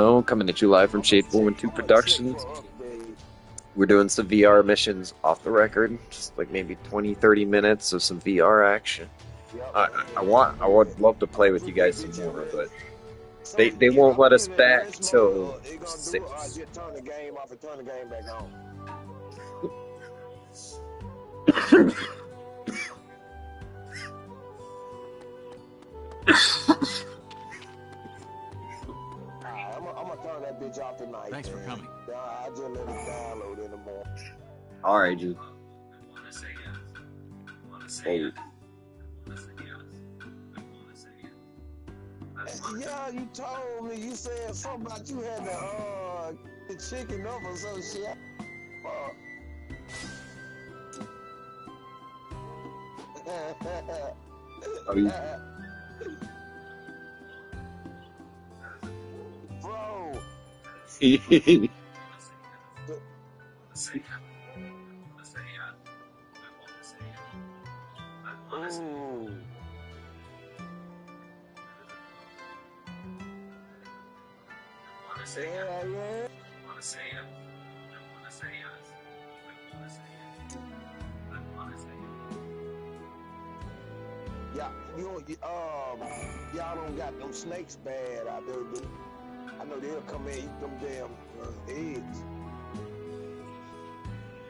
Oh, coming at you live from Shade 412 Productions. We're doing some VR missions off the record, just like maybe 20, 30 minutes of some VR action. I would love to play with you guys some more, but they won't let us back till 6. Thanks for coming. I just let it download in the morning. Alright, G. Hey. Yeah, you told me. You said something about you had the chicken up or some shit. Oh, you... Bro. Ooh. Yeah, y'all don't got them snakes bad out there, dude. I know they'll come in and eat them damn eggs.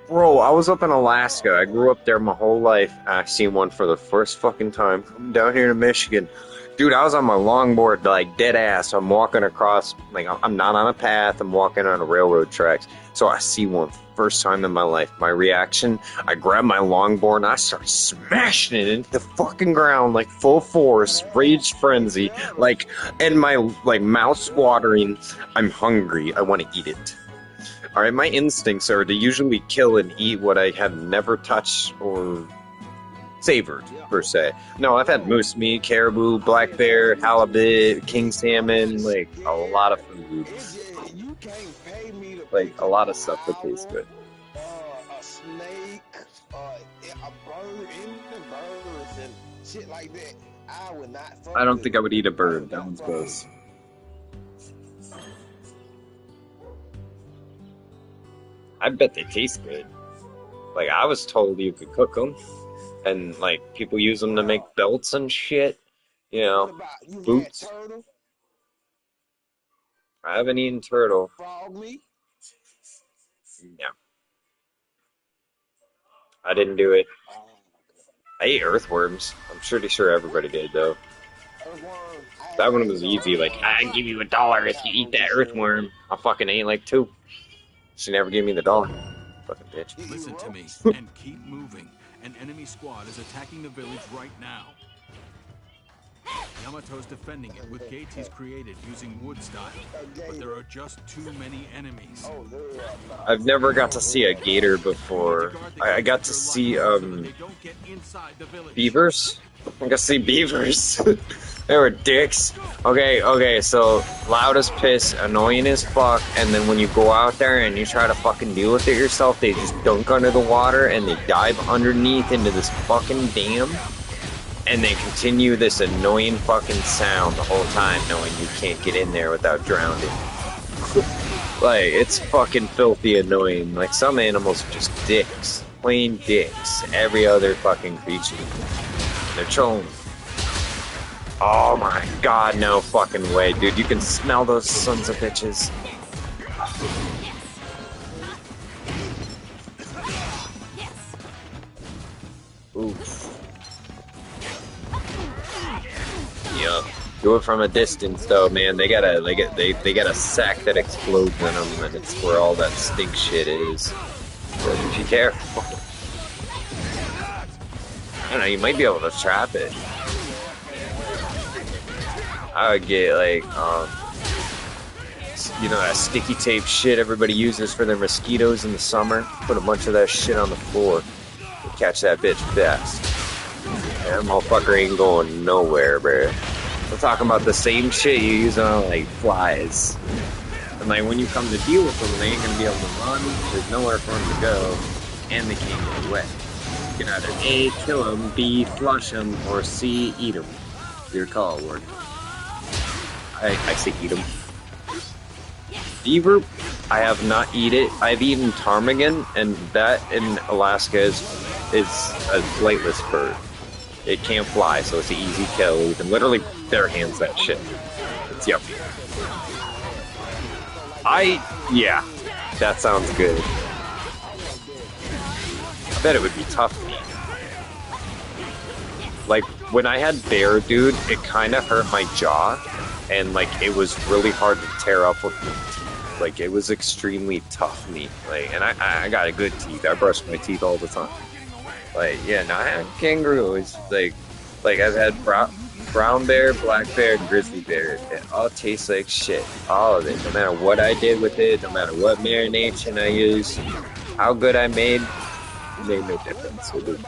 Bro, I was up in Alaska. I grew up there my whole life. I seen one for the first fucking time. I'm down here in Michigan. Dude, I was on my longboard, like, dead ass. I'm walking across, like, I'm not on a path. I'm walking on a railroad tracks. So I see one first time in my life. My reaction, I grab my longboard and I start smashing it into the fucking ground, like, full force, rage frenzy. Like, and my, like, mouth's watering. I'm hungry. I want to eat it. Alright, my instincts are to usually kill and eat what I have never touched or savored, per se. No, I've had moose meat, caribou, black bear, halibut, king salmon, like, a lot of food. Like, a lot of stuff that tastes good. A snake, a bird, any birds and shit like that. I would not fuck I don't with think I would eat a bird. That one's gross. I bet they taste good. Like, I was told you could cook them. And, like, people use them to make belts and shit. You know, boots. I haven't eaten turtle. Frog meat? Yeah. I didn't do it. I ate earthworms. I'm pretty sure everybody did, though. That one was easy. Like, I give you $1 if you eat that earthworm. I fucking ate like 2. She never gave me the $1. Fucking bitch. Listen to me and keep moving. An enemy squad is attacking the village right now. Yamato's defending it with gates he's created using wood style, but there are just too many enemies. I've never got to see a gator before. I got to see, beavers? I got to see beavers. They were dicks. Okay, so loud as piss, annoying as fuck, and then when you go out there and you try to fucking deal with it yourself, they just dunk under the water and they dive underneath into this fucking dam, and they continue this annoying fucking sound the whole time, knowing you can't get in there without drowning. Like, it's fucking filthy annoying. Like, some animals are just dicks. Plain dicks. Every other fucking creature. They're trolling. Oh my god, no fucking way, dude. You can smell those sons of bitches. Oof. Yup. Do it from a distance, though, man. They got a sack that explodes in them, and it's where all that stink shit is. So be careful. I don't know. You might be able to trap it. I would get, like, you know, that sticky tape shit everybody uses for their mosquitoes in the summer. Put a bunch of that shit on the floor and catch that bitch fast. That motherfucker ain't going nowhere, bruh. We're talking about the same shit you use on, like, flies. And, like, when you come to deal with them, they ain't gonna be able to run, there's nowhere for them to go, and they can't get wet. You can either A, kill them, B, flush them, or C, eat them. Your call, Ward. I say eat them. Beaver, I have not eat it. I've eaten ptarmigan, and that in Alaska is a flightless bird. It can't fly, so it's an easy kill. You can literally bare hands that shit. It's yummy. Yeah, that sounds good. I bet it would be tough to eat. Like, when I had bear, dude, it kind of hurt my jaw, and, like, it was really hard to tear up with my teeth. Like, it was extremely tough meat. Like, and I got a good teeth. I brush my teeth all the time. Like, yeah, no, I had kangaroo. It's like I've had brown bear, black bear, and grizzly bear. It all tastes like shit. All of it. No matter what I did with it, no matter what marination I used, how good I made, it made no difference. It was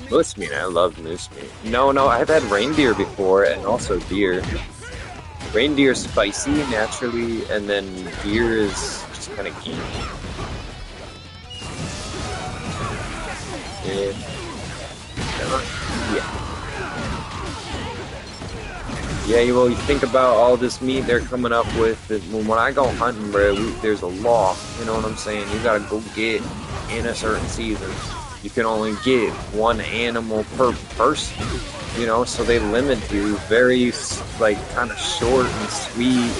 moose meat. I love moose meat. No, I've had reindeer before, and also deer. Reindeer is spicy naturally, and then deer is just kind of gamey. Yeah. Yeah, well, you think about all this meat they're coming up with. When I go hunting, bro, there's a law. You know what I'm saying? You gotta go get in a certain season. You can only get one animal per person. You know, so they limit you very, like, kind of short and sweet,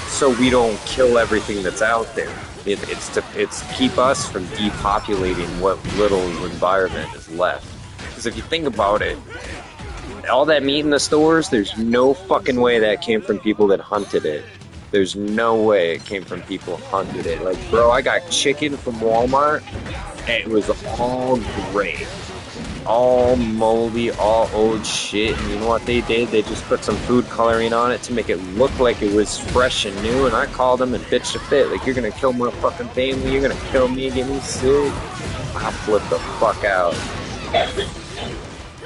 so we don't kill everything that's out there. It's to keep us from depopulating what little environment is left. Because if you think about it, all that meat in the stores, there's no fucking way that came from people that hunted it. There's no way it came from people who hunted it. Like, bro, I got chicken from Walmart, and it was all gray. All moldy, all old shit, and you know what they did? They just put some food coloring on it to make it look like it was fresh and new, and I called them and bitched a fit. Like, you're gonna kill my fucking family, you're gonna kill me, get me sick. I flipped the fuck out.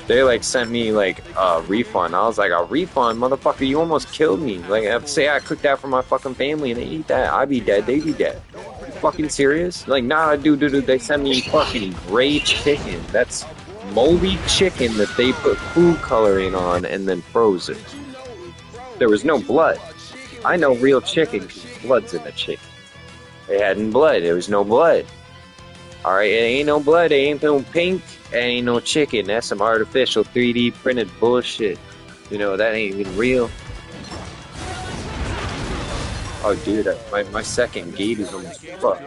They, like, sent me, like, a refund. I was like, a refund? Motherfucker, you almost killed me. Like, say I cooked that for my fucking family and they eat that, I'd be dead, they'd be dead. Are you fucking serious? Like, nah, dude, they sent me fucking gray chicken. That's moldy chicken that they put food coloring on and then froze it. There was no blood. I know real chicken because blood's in the chicken. It hadn't blood. There was no blood. Alright, it ain't no blood. It ain't no pink. It ain't no chicken. That's some artificial 3D printed bullshit. You know, that ain't even real. Oh, dude, my second gate is almost fucked.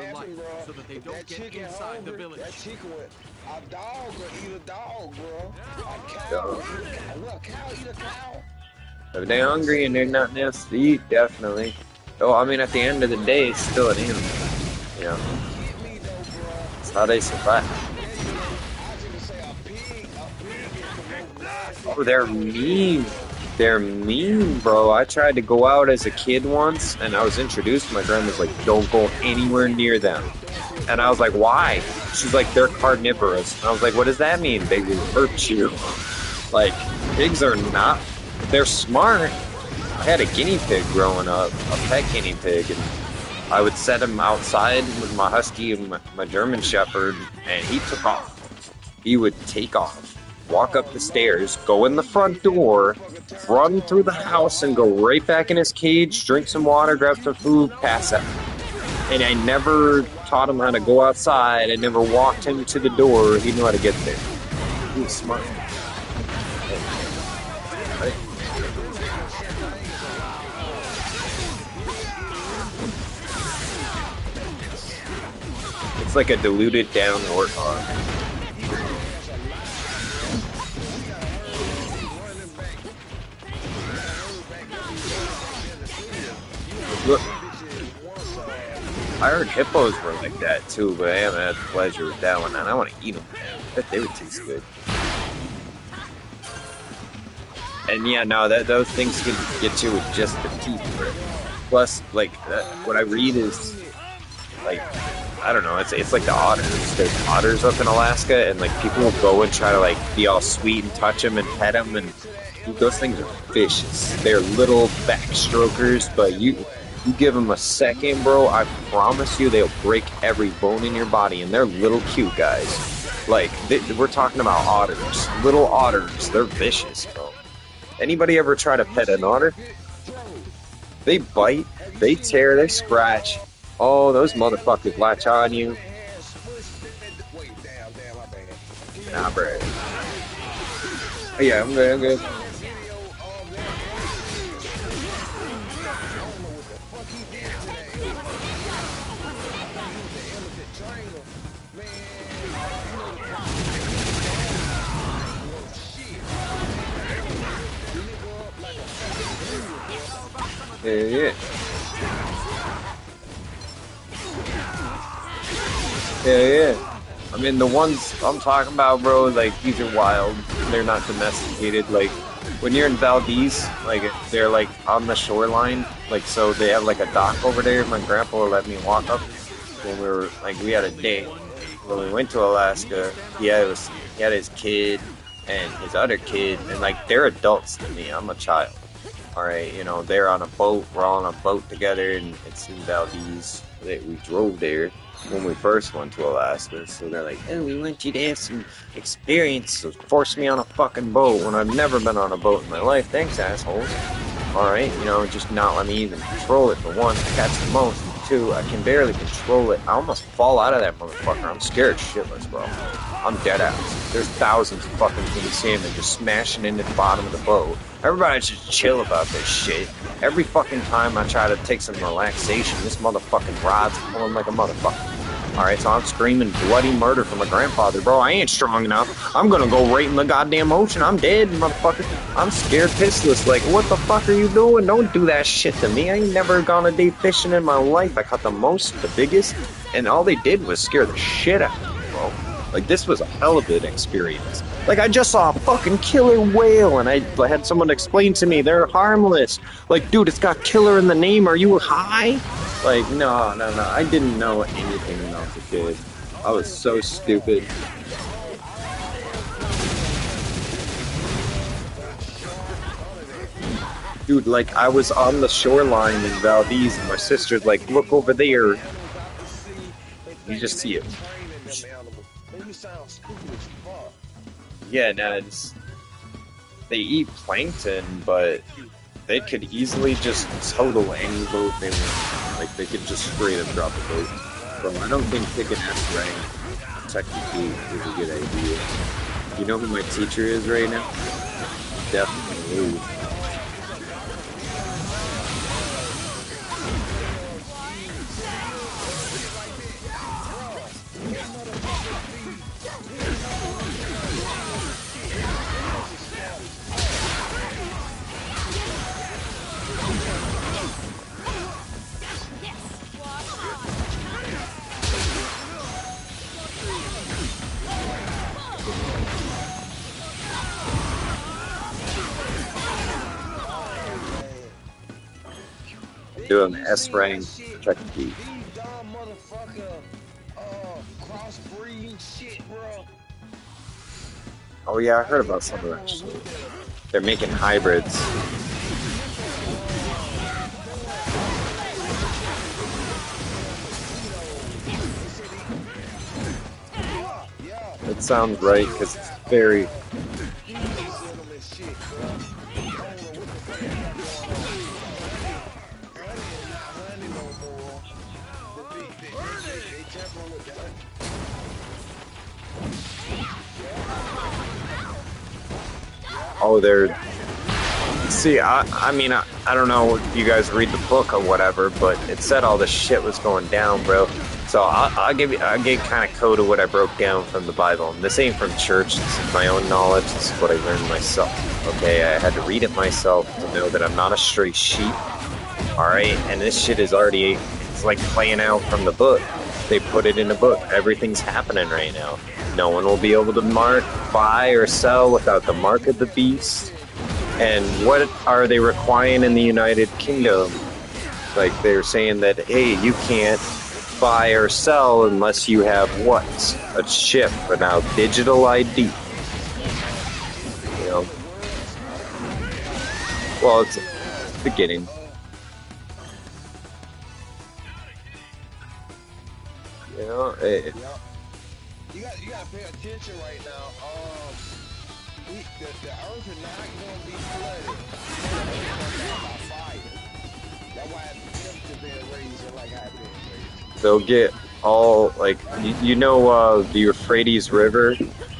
So that they don't get inside the village. That chicken with a dog will eat a dog, bro. A cow, Dog. a cow eat a cow. If they're hungry and they're not else to eat, definitely. Oh, I mean, at the end of the day, it's still an animal. You know, that's how they survive. Oh, they're mean. They're mean, bro. I tried to go out as a kid once, and I was introduced. My grandma's like, don't go anywhere near them. And I was like, why? She's like, they're carnivorous. And I was like, what does that mean? They will hurt you. Like, pigs are not, they're smart. I had a guinea pig growing up, a pet guinea pig, and I would set him outside with my husky and my German shepherd, and he took off. He would take off, walk up the stairs, go in the front door, run through the house, and go right back in his cage, drink some water, grab some food, pass out. And I never taught him how to go outside. I never walked him to the door. He knew how to get there. He was smart. Right. It's like a diluted down warthog. Look, I heard hippos were like that too, but I haven't had the pleasure with that one, and I want to eat them. I bet they would taste good. And yeah, no, those things can get you with just the teeth. Right? Plus, like, what I read is, like, I don't know, it's like the otters. There's otters up in Alaska, and, like, people will go and try to, like, be all sweet and touch them and pet them, and those things are vicious. They're little backstrokers, but you give them a second, bro, I promise you they'll break every bone in your body, and they're little cute guys. Like, we're talking about otters. Little otters. They're vicious, bro. Anybody ever try to pet an otter? They bite, they tear, they scratch. Oh, those motherfuckers latch on you. Wait, damn, my bad. Nah, bro. Oh, yeah, I'm good, I'm good. Yeah, yeah. Yeah, yeah. I mean, the ones I'm talking about, bro, like, these are wild. They're not domesticated. Like, when you're in Valdez, like, they're, like, on the shoreline. Like, so they have, like, a dock over there. My grandpa would let me walk up when we were, like, we had a date. When we went to Alaska, he had his kid and his other kid, and, like, they're adults to me. I'm a child. All right, you know, they're on a boat. We're all on a boat together, and it's in Valdez. We drove there when we first went to Alaska. So they're like, "Oh, we want you to have some experience." So force me on a fucking boat when I've never been on a boat in my life. Thanks, assholes. All right, you know, just not let me even control it. For one, that's the most. And two, I can barely control it. I almost fall out of that motherfucker. I'm scared shitless, bro. I'm dead ass. There's thousands of fucking king salmon just smashing into the bottom of the boat. Everybody just chill about this shit. Every fucking time I try to take some relaxation, this motherfucking rod's pulling like a motherfucker. Alright, so I'm screaming bloody murder for my grandfather. Bro, I ain't strong enough. I'm gonna go right in the goddamn ocean. I'm dead, motherfucker. I'm scared pissless. Like, what the fuck are you doing? Don't do that shit to me. I ain't never gone a day fishing in my life. I caught the most, the biggest, and all they did was scare the shit out of me, bro. Like, this was a hell of an experience. Like, I just saw a fucking killer whale, and I had someone explain to me they're harmless. Like, dude, it's got killer in the name. Are you high? Like, no. I didn't know anything when I was a kid. I was so stupid. Dude, like, I was on the shoreline in Valdez, and my sister's like, look over there. You just see it. Yeah, no, they eat plankton, but they could easily just total any boat they want. Like, they could just straight up drop a boat. Bro, I don't think picking S rank technically is a good idea. You know who my teacher is right now? Definitely lose. Doing S rank, check the key. Oh yeah, I heard about some of that shit. They're making hybrids. It sounds right, because it's very... Oh, they're... See, I mean, I don't know if you guys read the book or whatever, but it said all this shit was going down, bro. So I'll give kind of code of what I broke down from the Bible. And this ain't from church. This is my own knowledge. This is what I learned myself. Okay, I had to read it myself to know that I'm not a stray sheep. All right, and this shit is already, it's like playing out from the book. They put it in the book. Everything's happening right now. No one will be able to buy or sell without the mark of the beast. And what are they requiring in the United Kingdom? Like, they're saying that, hey, you can't buy or sell unless you have what? A chip, or now digital ID. You know? Well, it's beginning. You know, you gotta pay attention right now. The earth is not gonna be flooded by fire. That's why everything been raised like I been raised. They'll get all like you know the Euphrates River.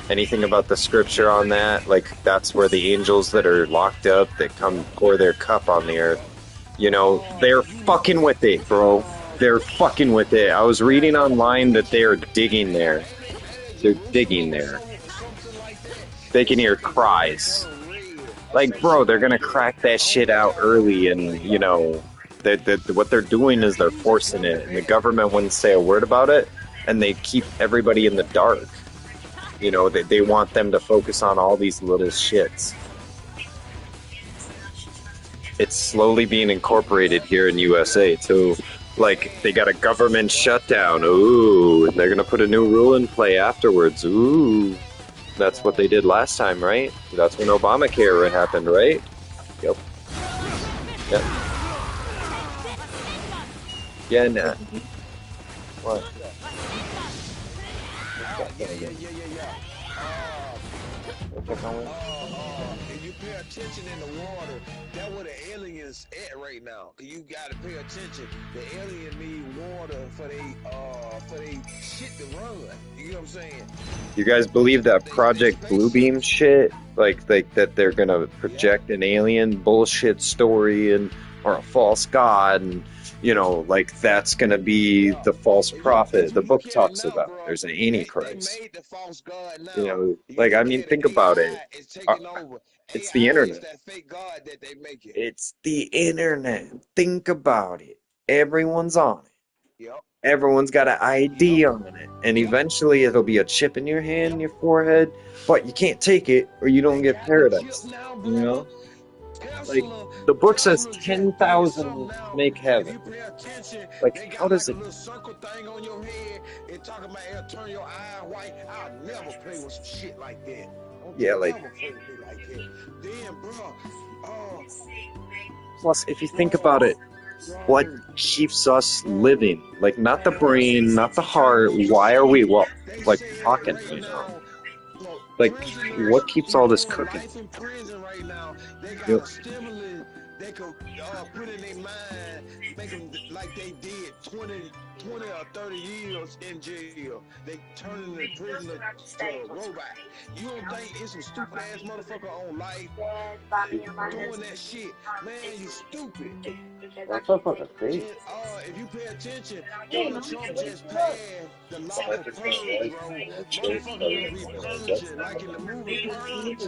Anything about the scripture on that? Like that's where the angels that are locked up that come pour their cup on the earth. You know, they're fucking with it, bro. They're fucking with it. I was reading online that they're digging there. They're digging there. They can hear cries. Like, bro, they're gonna crack that shit out early, and you know, what they're doing is they're forcing it, and the government wouldn't say a word about it, and they keep everybody in the dark. You know, they want them to focus on all these little shits. It's slowly being incorporated here in USA too. Like they got a government shutdown. Ooh, and they're gonna put a new rule in play afterwards. Ooh, that's what they did last time, right? That's when Obamacare happened, right? Yep. Yep. Yeah, nah. What? Yeah. If you pay attention in the water, that's where the aliens at right now. You gotta pay attention. The alien need water for they shit to run. You know what I'm saying? You guys believe that Project Bluebeam shit? Like that they're gonna project an alien bullshit story and or a false god, and you know, like that's gonna be the false prophet the book talks about. There's an antichrist. They made the false god You now. know, You like get I what I'm mean, saying? think The about it. AI is Uh, taking over. It's the AI is internet. that fake god that they make it. It's the internet. Think about it. Everyone's on it. Yep. Everyone's got an Yep. ID on it. And Yep. eventually it'll be a chip in your hand, your forehead, but you can't take it or you don't They get got the chip paradise. now, You brother. know? Like Tesla, the book says Tesla just did something 10,000 now. make If heaven. you pay attention, Like they how got does like a it? little circle thing on your head and talking about it'll turn your eye white. I'll never play with some shit like that. Don't Yeah, you like ever play with me like that. Then, bro, oh, plus if you think about bro, it, what bro, keeps us bro. living? Like not the Bro, brain, not the heart. bro, Why are we well they like said talking right right now? now, so Like prisoners what keeps who all this doing cooking? life in prison right now, they got Yep. a stimulus they could put in their mind, make them like they did 20 or 30 years in jail. They turning the prisoner to a robot. You don't think it's some stupid ass motherfucker on life doing that shit? Man, you stupid. What's up with the face? Just, if you pay attention, Donald Trump just passed the law for purge, bro. Motherfuckers will be purging, like in the movie Purge.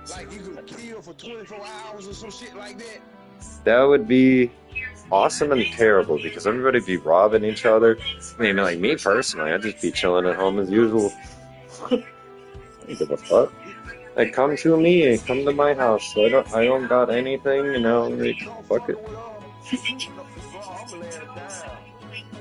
Like you could kill for 24 hours or some shit like that. That would be awesome and terrible because everybody'd be robbing each other. I mean, like me personally, I'd just be chilling at home as usual. I don't give a fuck. Like, come to me, come to my house. I don't got anything, you know. Like, Come fuck it. fucking with bro, I'm laying it down.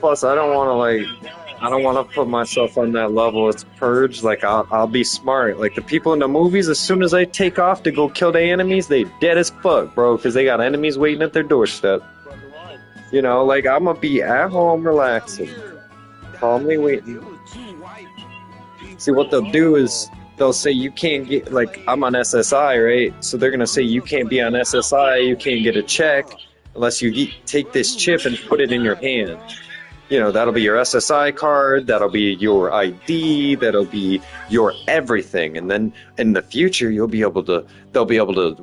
Plus, I don't want to I'm like, laying it down. I don't want to put myself on that level. It's purge. Like, I'll be smart. Like the people in the movies, as soon as they take off to go kill the enemies, they dead as fuck, bro, because they got enemies waiting at their doorstep. But the right. You know, like I'm gonna be at home relaxing, Down calmly here, waiting. it was two white See, what they'll do is people. they'll say you can't get like I'm on SSI, right? So they're gonna say you can't be on SSI, you can't get a check unless you take this chip and put it in your hand. You know, that'll be your SSI card, that'll be your ID, that'll be your everything. And then in the future, they'll be able to,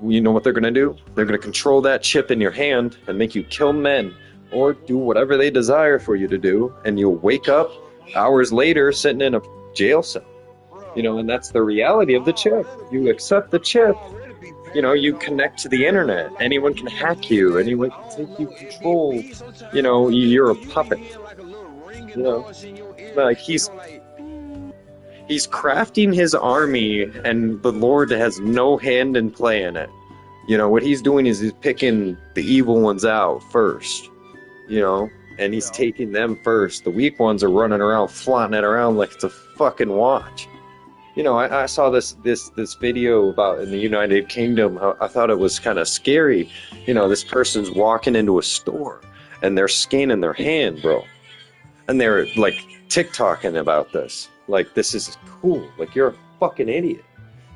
you know what they're gonna do? They're gonna control that chip in your hand and make you kill men or do whatever they desire for you to do. And you'll wake up hours later sitting in a jail cell. You know, and that's the reality of the chip. You accept the chip, you know, you connect to the internet. Anyone can hack you, anyone can take you control. You know, you're a puppet. You know, like he's crafting his army, and the Lord has no hand in play in it. You know, what he's doing is he's picking the evil ones out first. You know, and he's taking them first. The weak ones are running around, flaunting it around like it's a fucking watch. You know, I saw this video about in the United Kingdom. I thought it was kind of scary. You know, this person's walking into a store and they're scanning their hand, bro, and they're like TikToking about this. Like, this is cool. Like, you're a fucking idiot.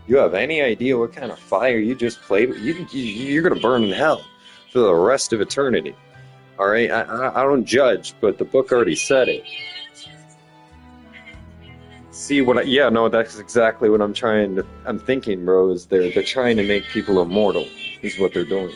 You have any idea what kind of fire you just played? You're gonna burn in hell for the rest of eternity. All right, I don't judge, but the book already said it. See what? Yeah, no, that's exactly what I'm thinking, bro. Is they're trying to make people immortal. Is what they're doing.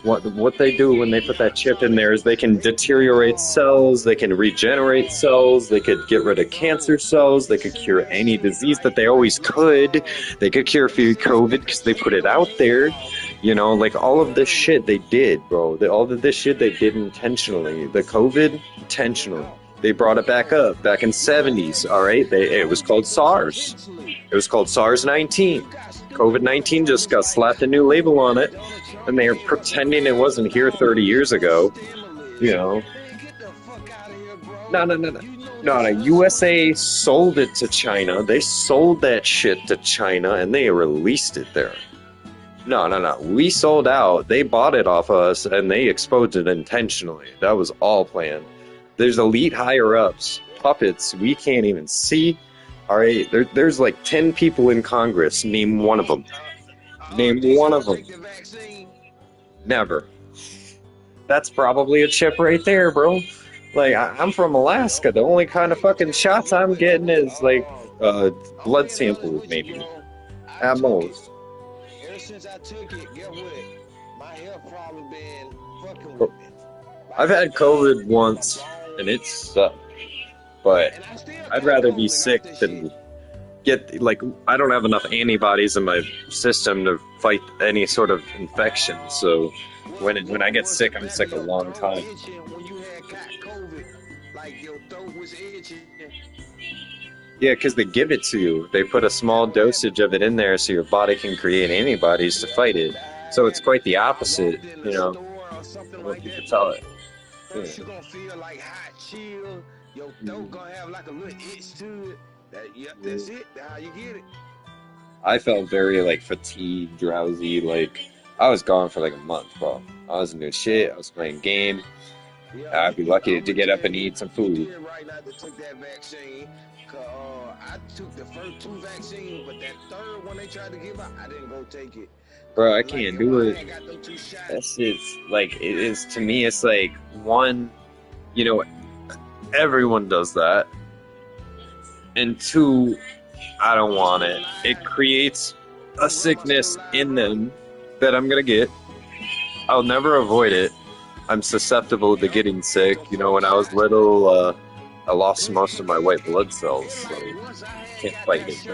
What they do when they put that chip in there is they can deteriorate cells, they can regenerate cells, they could get rid of cancer cells, they could cure any disease that they always could. They could cure for COVID because they put it out there. You know, like all of this shit they did, bro. All of this shit they did intentionally. The COVID, intentionally. They brought it back up back in 70s, all right? It was called SARS. It was called SARS-19. COVID-19 just got slapped a new label on it, and they are pretending it wasn't here 30 years ago. You know. No, USA sold it to China. They sold that shit to China, and they released it there. No. We sold out. They bought it off us, and they exposed it intentionally. That was all planned. There's elite higher-ups, puppets we can't even see. All right, there's like 10 people in Congress. Name one of them. Name one of them. Never. That's probably a chip right there, bro. Like, I'm from Alaska. The only kind of fucking shots I'm getting is like blood samples, maybe. At most. Ever since I took it, guess what? My health problem been fucking with me. I've had COVID once, and it sucked. But I'd rather be sick than get, like, I don't have enough antibodies in my system to fight any sort of infection. So when I get sick, I'm sick a long time. Yeah, because they give it to you. They put a small dosage of it in there so your body can create antibodies to fight it. So it's quite the opposite, you know. What you can tell it. Yeah. You're gonna feel like hot chill. Your throat gonna have like a little itch to it. That's it. That's how you get it. I felt very like fatigued, drowsy. Like I was gone for like a month, bro. I wasn't doing shit. I was playing game. I'd be lucky to get up and eat some food. Right now to take that vaccine. I took the first 2 vaccines, but that third one they tried to give out, I didn't go take it. Bro, I can't do it. That's it's like it is to me. It's like one, you know, everyone does that, and 2, I don't want it. It creates a sickness in them that I'm gonna get. I'll never avoid it. I'm susceptible to getting sick. You know, when I was little, I lost most of my white blood cells, so I can't fight it.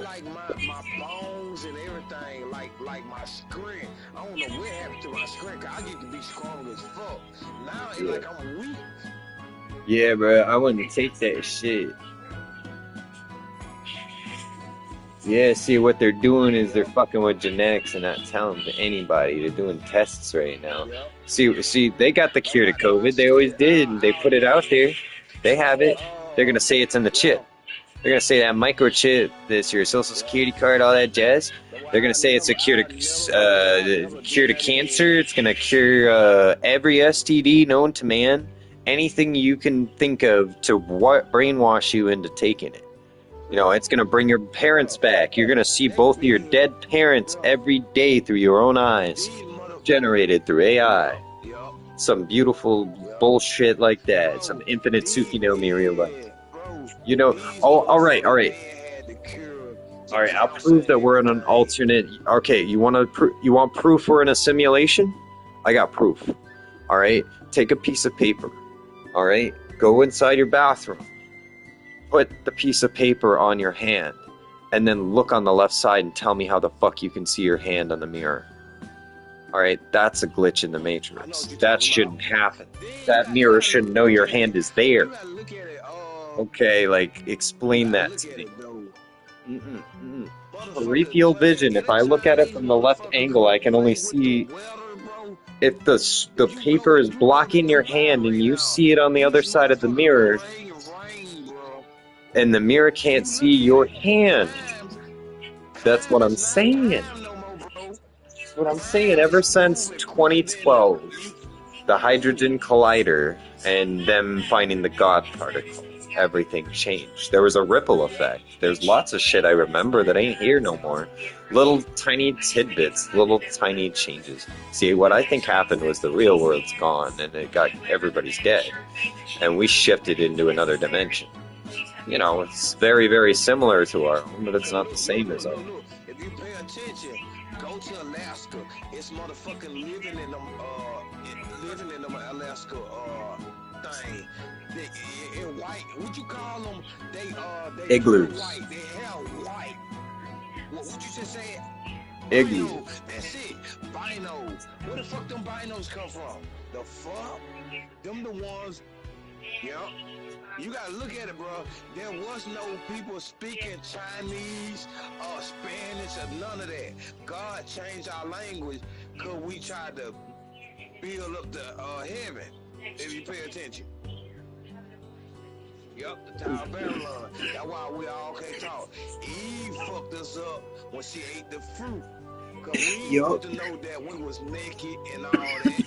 Like my bones and everything, like my strength. I don't know what happened to my strength. I used to be strong as fuck. Now it's like I'm weak. Yeah, bro, I wouldn't take that shit. Yeah, see, what they're doing is they're fucking with genetics and not telling to anybody. They're doing tests right now. See, they got the cure to COVID. They always did. And they put it out there. They have it. They're gonna say it's in the chip. They're gonna say that microchip, this your social security card, all that jazz. They're gonna say it's a cure to cancer. It's gonna cure every STD known to man. Anything you can think of to brainwash you into taking it. You know, it's gonna bring your parents back. You're gonna see both of your dead parents every day through your own eyes, generated through AI. Some beautiful bullshit like that. Some infinite Tsukuyomi real life. You know, all right. I'll prove that we're in an alternate. Okay, you want proof we're in a simulation? I got proof. All right, take a piece of paper. All right, go inside your bathroom. Put the piece of paper on your hand, and then look on the left side and tell me how the fuck you can see your hand on the mirror. All right, that's a glitch in the Matrix. That shouldn't happen. That mirror shouldn't know your hand is there. Okay, like, explain that to me. Peripheral vision, if I look at it from the left angle, I can only see if the paper is blocking your hand and you see it on the other side of the mirror, and the mirror can't see your hand. That's what I'm saying. That's what I'm saying. Ever since 2012, the Hydrogen Collider and them finding the God particle. everything changed. There was a ripple effect. There's lots of shit I remember that ain't here no more. Little tiny tidbits, little tiny changes. See, what I think happened was the real world's gone and it got everybody's dead. And we shifted into another dimension. You know, it's very, very similar to our own, but it's not the same as our own. Look, if you pay attention, go to Alaska. It's motherfucking living in them Alaska thing. They in white. What you call them? They Igloos. White. They hell white. What you just said? Igloos. Binos. That's it. Binos. Where the fuck them binos come from? The fuck? Them the ones. Yep. You gotta look at it, bro. There was no people speaking Chinese or Spanish or none of that. God changed our language because we tried to build up the heaven, if you pay attention. Yup, the Tower of Babylon. That's why we all can't talk. Eve fucked us up when she ate the fruit. Because we used to know that we was naked and all that.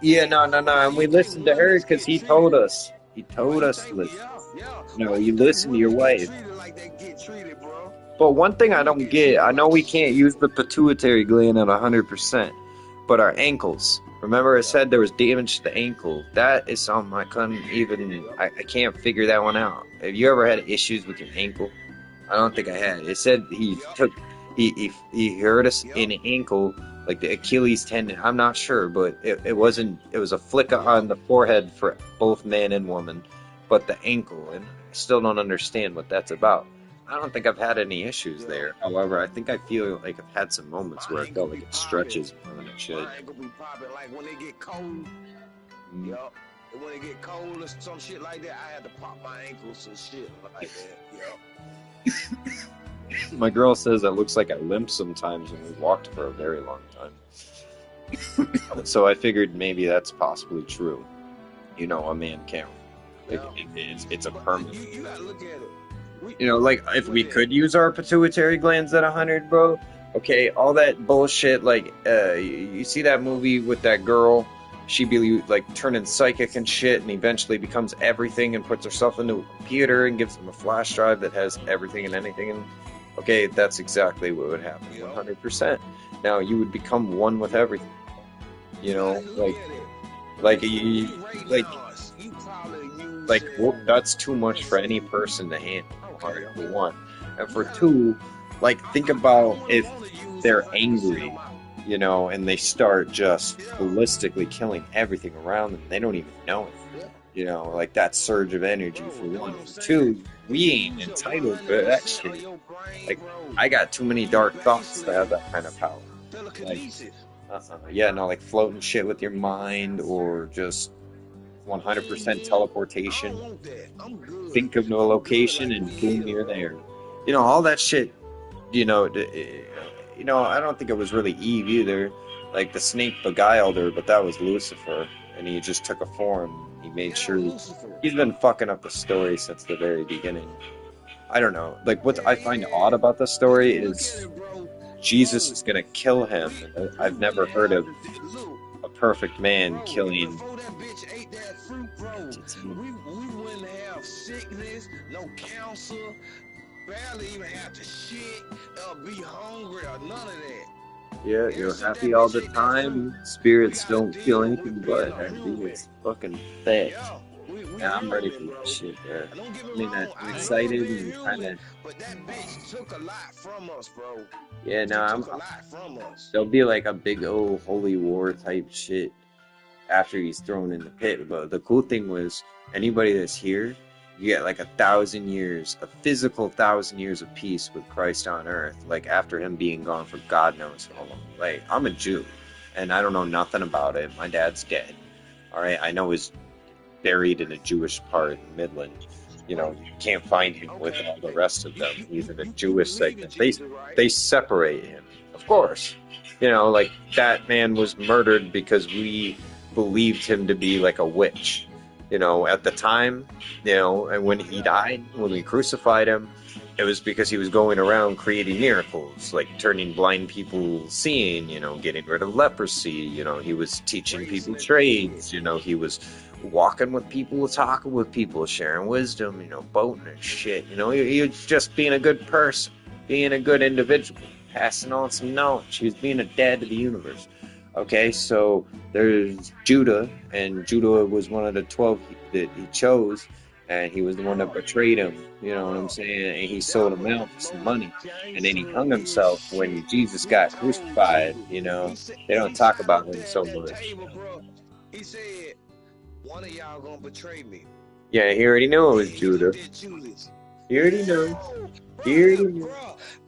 Yeah, no. And we listened to her because he told us. He told us to listen. No, you listen to your wife. But one thing I don't get, I know we can't use the pituitary gland at 100%, but our ankles. Remember I said there was damage to the ankle. That is something I couldn't even, I can't figure that one out. Have you ever had issues with your ankle? I don't think I had. It said he hurt us in the ankle, like the Achilles tendon. I'm not sure, but it wasn't, it was a flick on the forehead for both man and woman, but the ankle, and I still don't understand what that's about. I don't think I've had any issues there. However, I think I feel like I've had some moments where I felt like it stretches more than it should. Like when they get cold, yup. And when they get cold or some shit like that, I had to pop my ankles and shit like that, yup. My girl says it looks like I limp sometimes when we walked for a very long time. So I figured maybe that's possibly true. You know, a man can't. Like, it's a permanent. You gotta look at it. You know, like, if we could use our pituitary glands at 100, bro, okay, all that bullshit, like, you see that movie with that girl, she be, like, turning psychic and shit, and eventually becomes everything and puts herself into a computer and gives them a flash drive that has everything and anything, and, okay, that's exactly what would happen, 100%. Now, you would become one with everything, you know, well, that's too much for any person to handle, for one. And for two, like, think about if they're angry, you know, and they start just ballistically killing everything around them. They don't even know it. You know, like that surge of energy for one. For two, we ain't entitled to that shit. Like, I got too many dark thoughts to have that kind of power. Like, yeah, no, like floating shit with your mind or just 100% teleportation. Think of no location and boom, you're there. You know, all that shit. You know, I don't think it was really Eve either. Like the snake beguiled her, but that was Lucifer, and he just took a form. He made sure he's been fucking up the story since the very beginning. I don't know. Like what I find odd about the story is Jesus is gonna kill him. I've never heard of a perfect man killing. Before that bitch ate that fruit, bro, we wouldn't have sickness, no cancer, barely even have to shit, or be hungry, or none of that. Yeah, you're happy all the time. Spirits don't feel anything but happy. It's fucking fat. Yeah, I'm ready for that shit, yeah. I mean, I'm excited and kind of. But that bitch took a lot from us, bro. Yeah, no, Took a lot from us. There'll be like a big old holy war type shit after he's thrown in the pit. But the cool thing was, anybody that's here, you get like 1,000 years, a physical 1,000 years of peace with Christ on earth. Like after him being gone for God knows how long. Like I'm a Jew, and I don't know nothing about it. My dad's dead. All right, I know he's buried in a Jewish part in Midland. You know, you can't find him with all the rest of them. He's in a Jewish segment. They separate him, of course. You know, like that man was murdered because we believed him to be like a witch. You know, at the time, you know, and when he died, when we crucified him, it was because he was going around creating miracles, like turning blind people seeing, you know, getting rid of leprosy. You know, he was teaching people trades. You know, he was walking with people, talking with people, sharing wisdom, you know, boating and shit. You know, he was just being a good person, being a good individual, passing on some knowledge. He was being a dad to the universe. Okay, so there's Judah, and Judah was one of the 12 that he chose, and he was the one that betrayed him. You know what I'm saying? And he sold him out for some money, and then he hung himself when Jesus got crucified. You know, they don't talk about him so much. He said, one of y'all gonna betray me. Yeah, he already knew it was Judah. He already knew. He already knew.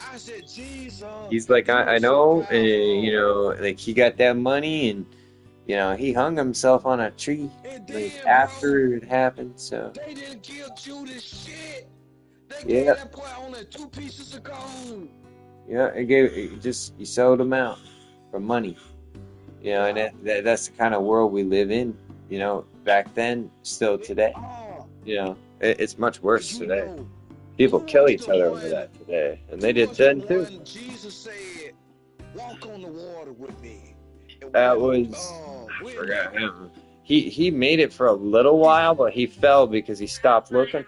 I said, Jesus. He's like, I know, and you know, like he got that money, and you know, he hung himself on a tree like after it happened. So they didn't kill Judas shit. They yeah, gave that boy only 2 pieces of gold. yeah, he sold him out for money. You know, and that's the kind of world we live in. You know, back then, still today. You know, it's much worse today. People kill each other over that today, and they did then too. Jesus said, "Walk on the water with me." That was, I forgot him. He made it for a little while, but he fell because he stopped looking.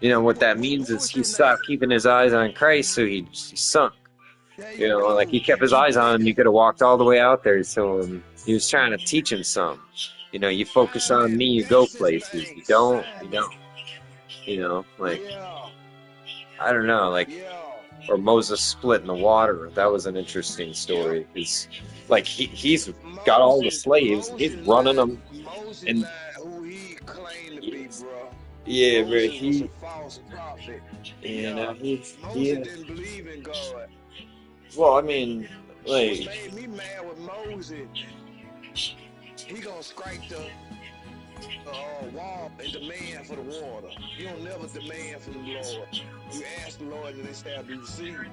You know what that means is he stopped keeping his eyes on Christ, so he sunk. You know, like he kept his eyes on him, he could have walked all the way out there. So he was trying to teach him some. You know, you focus on me, you go places. You don't, you don't. You know, like, I don't know, like, or Moses split in the water. That was an interesting story. Because, like, he's got all the slaves, he's running them. And who he claimed to be, bro. yeah, but Moses he, was a false prophet. you know, Moses didn't believe in God. well, I mean, like, What made me mad with Moses, he gonna scrape the wall and demand for the water. You don't never demand from the Lord. You ask the Lord and they shall be received.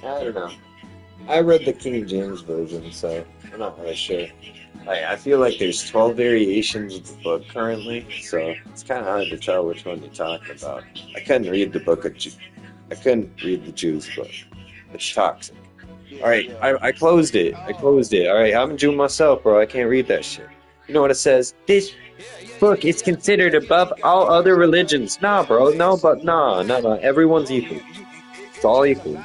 I don't know. I read the King James version, so I'm not really sure. I feel like there's 12 variations of the book currently, so it's kind of hard to tell which one you're talking about. I couldn't read the book of I couldn't read the Jews book. It's toxic. All right, I closed it. I closed it. All right, I'm a Jew myself, bro. I can't read that shit. You know what it says? This book is considered above all other religions. Nah, bro. No, but nah. Everyone's equal. It's all equal.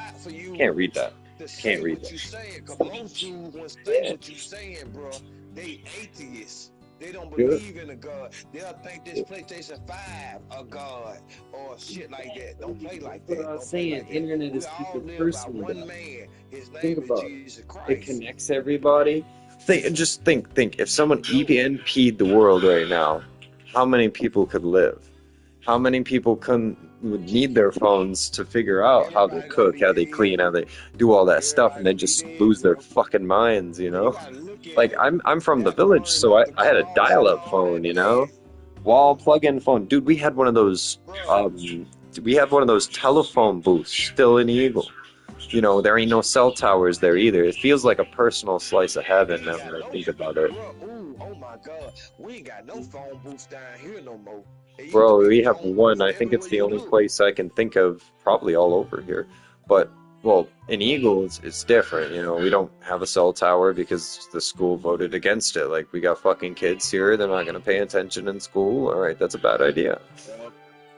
Can't read that. Can't read that. Most Jews won't say what you saying, bro. They atheists. They don't believe in a God. They'll think this PlayStation 5 a God or shit like that. Don't play like that. What I was saying, internet is people personal. Think about it. It connects everybody. Just think. If someone EVNP'd the world right now, how many people could live? How many people would need their phones to figure out how they cook, how they clean, how they do all that stuff, and then just lose their fucking minds, you know? Like, I'm from the village, so I had a dial-up phone, you know? Wall plug-in phone. Dude, we had one of those, telephone booths still in Eagle. You know, there ain't no cell towers there either. It feels like a personal slice of heaven now that I think about it. Oh my God, we ain't got no phone booths down here no more. Bro, we have one. I think it's the only place I can think of, probably all over here. But, well, in Eagle, it's different. You know, we don't have a cell tower because the school voted against it. Like, we got fucking kids here. They're not going to pay attention in school. All right, that's a bad idea.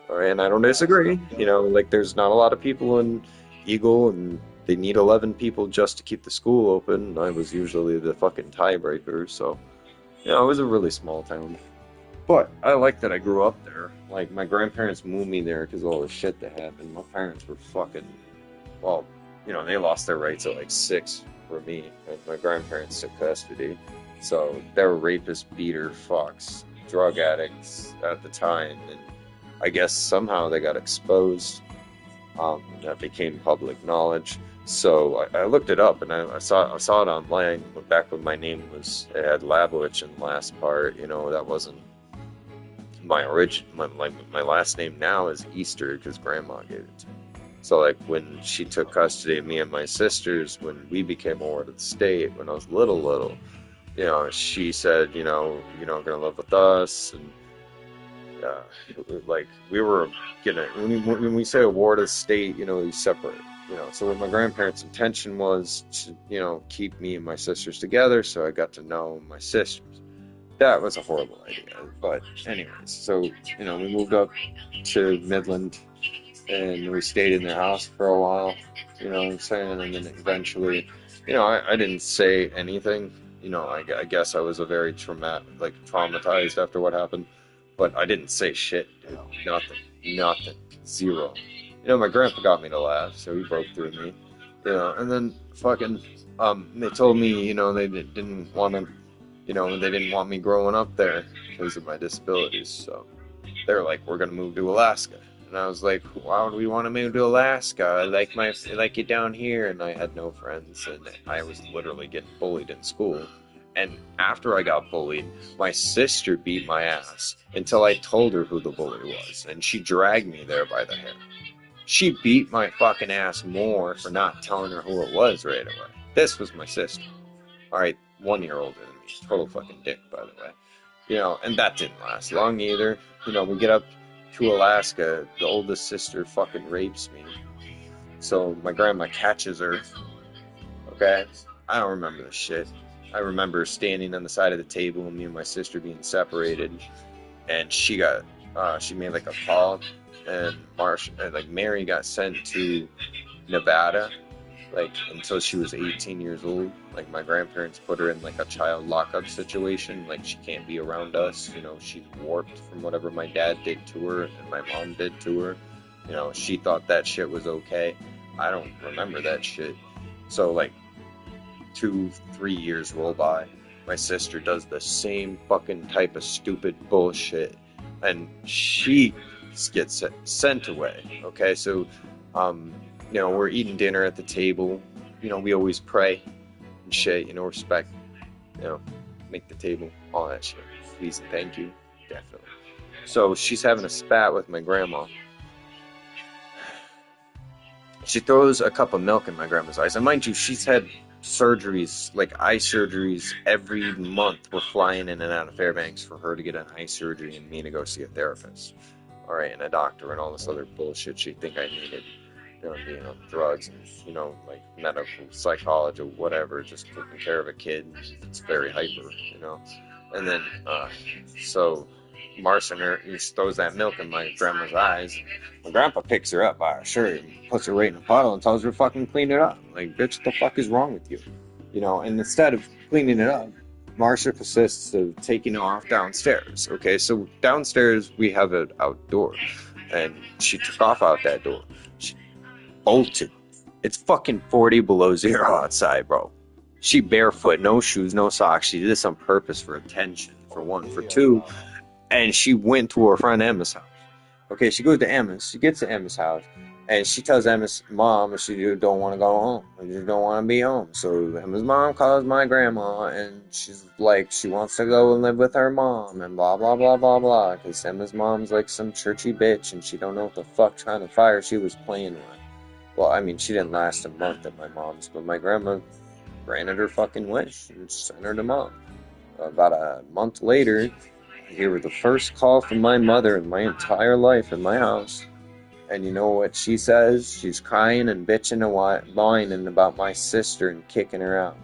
All right, and I don't disagree. You know, like, there's not a lot of people in Eagle, and they need 11 people just to keep the school open. I was usually the fucking tiebreaker, so, you know, it was a really small town. But I like that I grew up there. Like, my grandparents moved me there because of all the shit that happened. My parents were fucking, well, you know, they lost their rights at like 6 for me. And my grandparents took custody. So they were rapists, beater, fucks, drug addicts at the time. And I guess somehow they got exposed. That became public knowledge. So I looked it up, and I saw it online. But back when my name it had Labowich in the last part. You know, that wasn't my last name now is Easter because Grandma gave it to me. So like when she took custody of me and my sisters, when we became a ward of the state, when I was little, you know, she said, you know, you're not gonna live with us, and like we were when we say a ward of the state, you know, we separate. You know, so what my grandparents' intention was to, you know, keep me and my sisters together, so I got to know my sisters. That was a horrible idea, but anyways, so, you know, we moved up to Midland, and we stayed in their house for a while, you know what I'm saying, and then eventually, you know, I didn't say anything, you know, I guess I was a very traumatized after what happened, but I didn't say shit, dude, nothing, zero. You know, my grandpa got me to laugh, so he broke through me, you know, and then fucking, they told me, you know, didn't want to, you know, they didn't want me growing up there because of my disabilities, so they're like, we're gonna move to Alaska. And I was like, why would we want to move to Alaska? I like it down here, and I had no friends, and I was literally getting bullied in school. And after I got bullied, my sister beat my ass until I told her who the bully was, and she dragged me there by the hair. She beat my fucking ass more for not telling her who it was right away. This was my sister. Alright, 1 year older than me. Total fucking dick, by the way. You know, and that didn't last long either. You know, we get up to Alaska, the oldest sister fucking rapes me. So my grandma catches her. Okay? I don't remember the shit. I remember standing on the side of the table and me and my sister being separated. And she made like a call. And Mary got sent to Nevada, like until she was 18 years old. Like my grandparents put her in like a child lockup situation, like she can't be around us, you know, she's warped from whatever my dad did to her and my mom did to her. You know, she thought that shit was okay. I don't remember that shit. So like 2-3 years roll by, my sister does the same fucking type of stupid bullshit, and she gets sent away. Okay, so you know, we're eating dinner at the table. You know, we always pray and shit, you know, respect, you know, make the table, all that shit. Please and thank you, definitely. So she's having a spat with my grandma. She throws a cup of milk in my grandma's eyes. And mind you, she's had surgeries, like eye surgeries, every month. We're flying in and out of Fairbanks for her to get an eye surgery and me to go see a therapist. All right, and a doctor and all this other bullshit she'd think I needed. You know, being on drugs and, you know, like medical psychology or whatever, just taking care of a kid. It's very hyper, you know. And then, so Marcin, he throws that milk in my grandma's eyes. My grandpa picks her up by her shirt and puts her right in a puddle and tells her to fucking clean it up. Like, bitch, what the fuck is wrong with you? You know, and instead of cleaning it up, Marcia persists of taking off downstairs. Okay, so downstairs we have an outdoor, and she took off out that door. She bolted. It's fucking 40 below zero outside, bro. She barefoot, no shoes, no socks. She did this on purpose for attention, for one. For two, and she went to her friend Emma's house. Okay, she goes to Emma's. She gets to Emma's house, and she tells Emma's mom she don't want to go home. She just don't want to be home. So Emma's mom calls my grandma, and she's like, she wants to go and live with her mom, and blah, blah, blah, blah, blah. Because Emma's mom's like some churchy bitch, and she don't know what the fuck kind of fire she was playing with. Well, I mean, she didn't last a month at my mom's, but my grandma granted her fucking wish and sent her to mom. About a month later, I hear the first call from my mother in my entire life in my house. And you know what she says? She's crying and bitching and whining about my sister and kicking her out.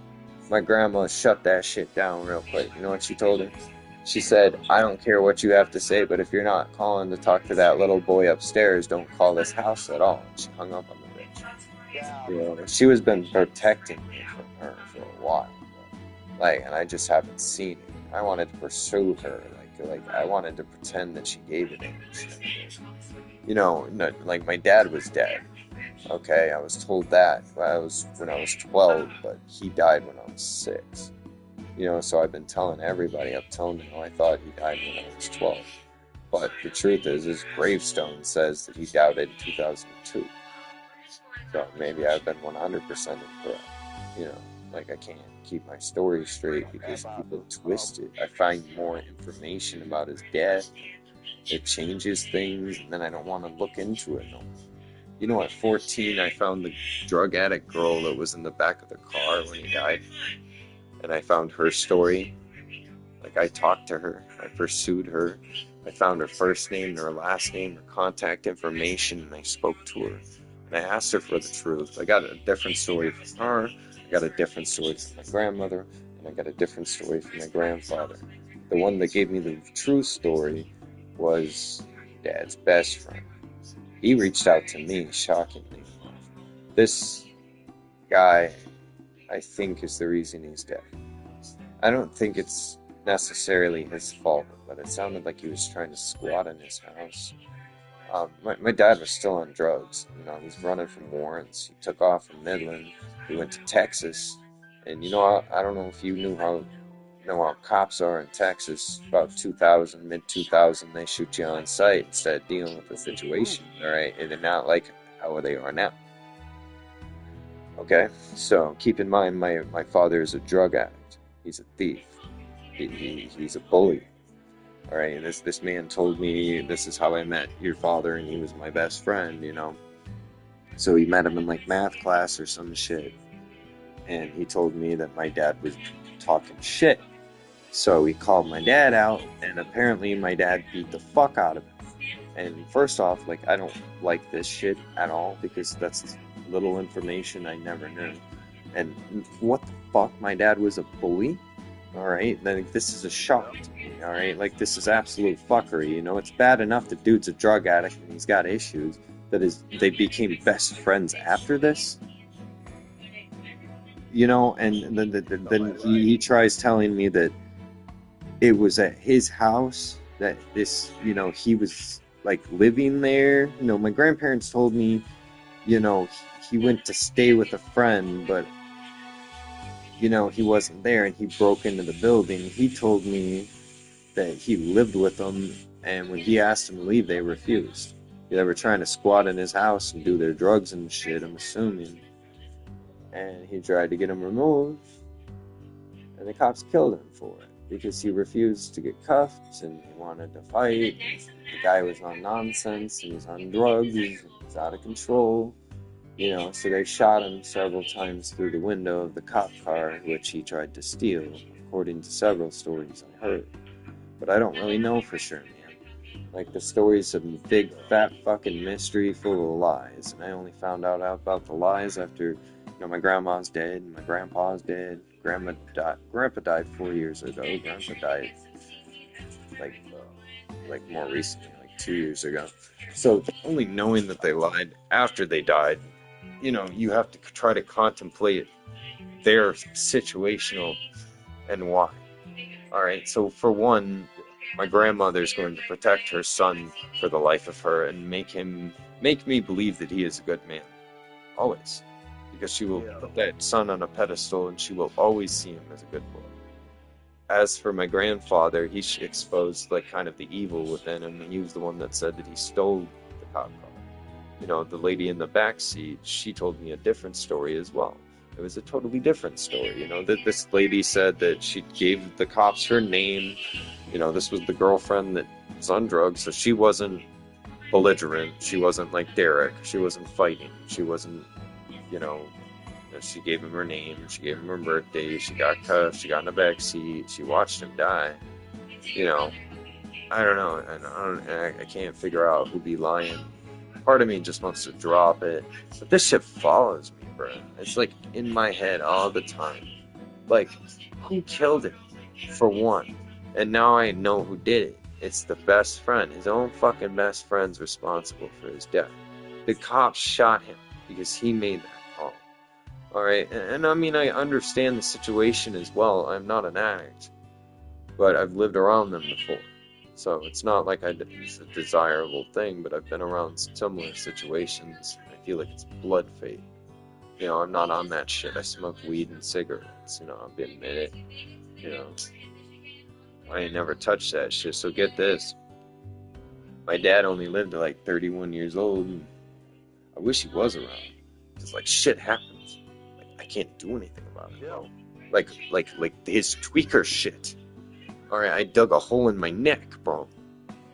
My grandma shut that shit down real quick. You know what she told her? She said, I don't care what you have to say, but if you're not calling to talk to that little boy upstairs, don't call this house at all. And she hung up on the bitch. You know, she was been protecting me from her for a while. Like, and I just haven't seen it. I wanted to pursue her. Like I wanted to pretend that she gave it in. You know, like my dad was dead. Okay, I was told that when I was 12, but he died when I was 6. You know, so I've been telling everybody up till now I thought he died when I was 12. But the truth is, his gravestone says that he died in 2002. So maybe I've been 100% incorrect. You know, like I can't keep my story straight because people twist it. I find more information about his death. It changes things, and then I don't want to look into it no more. You know, at 14, I found the drug addict girl that was in the back of the car when he died. And I found her story. Like, I talked to her. I pursued her. I found her first name, her last name, her contact information, and I spoke to her. And I asked her for the truth. I got a different story from her. I got a different story from my grandmother. And I got a different story from my grandfather. The one that gave me the true story was Dad's best friend. He reached out to me, shockingly. This guy, I think, is the reason he's dead. I don't think it's necessarily his fault, but it sounded like he was trying to squat in his house. My dad was still on drugs. You know, he's running from warrants. He took off from Midland. He went to Texas. And you know, I don't know if you knew how cops are in Texas. About 2000, mid-2000, they shoot you on sight instead of dealing with the situation, all right? And they're not like how they are now. Okay? So keep in mind, my father is a drug addict. He's a thief. He's a bully. All right? And this man told me, this is how I met your father, and he was my best friend, you know? So he met him in, like, math class or some shit. And he told me that my dad was talking shit. So he called my dad out, and apparently my dad beat the fuck out of him. And first off, like, I don't like this shit at all, because that's little information I never knew. And what the fuck? My dad was a bully? Alright? Then this is a shock to me, alright? Like, this is absolute fuckery, you know? It's bad enough the dude's a drug addict and he's got issues. They became best friends after this? You know, and then he tries telling me that it was at his house that this, you know, he was, like, living there. You know, my grandparents told me, you know, he went to stay with a friend, but, you know, he wasn't there, and he broke into the building. He told me that he lived with them, and when he asked them to leave, they refused. They were trying to squat in his house and do their drugs and shit, I'm assuming. And he tried to get him removed, and the cops killed him for it because he refused to get cuffed and he wanted to fight. The guy was on nonsense and he's on drugs and he's out of control, you know. So they shot him several times through the window of the cop car, which he tried to steal, according to several stories I heard. But I don't really know for sure, man. Like, the story's a big fat fucking mystery full of lies, and I only found out about the lies after, you know, my grandma's dead, my grandpa's dead, grandpa died 4 years ago, grandpa died like more recently, like 2 years ago. So only knowing that they lied after they died, you know, you have to try to contemplate their situational and why. Alright, so for one, my grandmother's going to protect her son for the life of her and make me believe that he is a good man. Always. Because she will put that son on a pedestal and she will always see him as a good boy. As for my grandfather, he exposed, like, kind of the evil within him. He was the one that said that he stole the cop car. You know, the lady in the back seat, she told me a different story as well. It was a totally different story, you know, that this lady said that she gave the cops her name. You know, this was the girlfriend that was on drugs, so she wasn't belligerent. She wasn't like Derek. She wasn't fighting. She wasn't, you know, she gave him her name. She gave him her birthday. She got cuffed. She got in the back seat. She watched him die. You know, I don't know. I can't figure out who'd be lying. Part of me just wants to drop it. But this shit follows me, bro. It's like in my head all the time. Like, who killed him? For one. And now I know who did it. It's the best friend. His own fucking best friend's responsible for his death. The cops shot him because he made that call. Alright? And I mean, I understand the situation as well. I'm not an addict. But I've lived around them before. So it's not like it's a desirable thing, but I've been around similar situations. I feel like it's blood fate. You know, I'm not on that shit. I smoke weed and cigarettes. You know, I'll admit it. You know, I ain't never touched that shit. So get this. My dad only lived to like 31 years old. And I wish he was around. Because, like, shit happens. Like, I can't do anything about it, bro. Like his tweaker shit. Alright, I dug a hole in my neck, bro.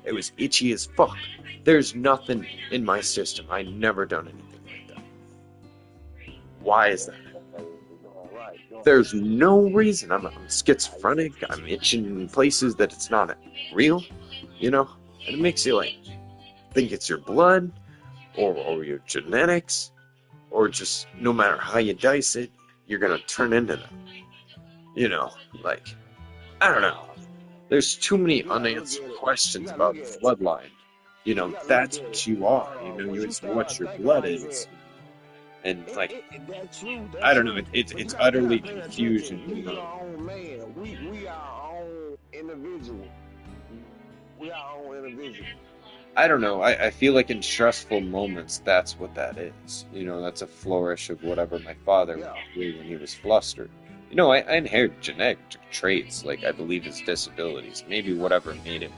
It was itchy as fuck. There's nothing in my system. I never done anything like that. Why is that? There's no reason. I'm schizophrenic. I'm itching in places that it's not real, you know? And it makes you, like, think it's your blood. or your genetics, or just no matter how you dice it, you're gonna turn into them. You know, like, I don't know. There's too many unanswered questions about the bloodline. You know, that's what you are. You know, it's what your blood is. And like, I don't know. It's utterly confusion. You We know. our own man. We our own individual. We our own individual. I don't know. I feel like in stressful moments, that's what that is. You know, that's a flourish of whatever my father went through when he was flustered. You know, I inherit genetic traits, like I believe his disabilities, maybe whatever made him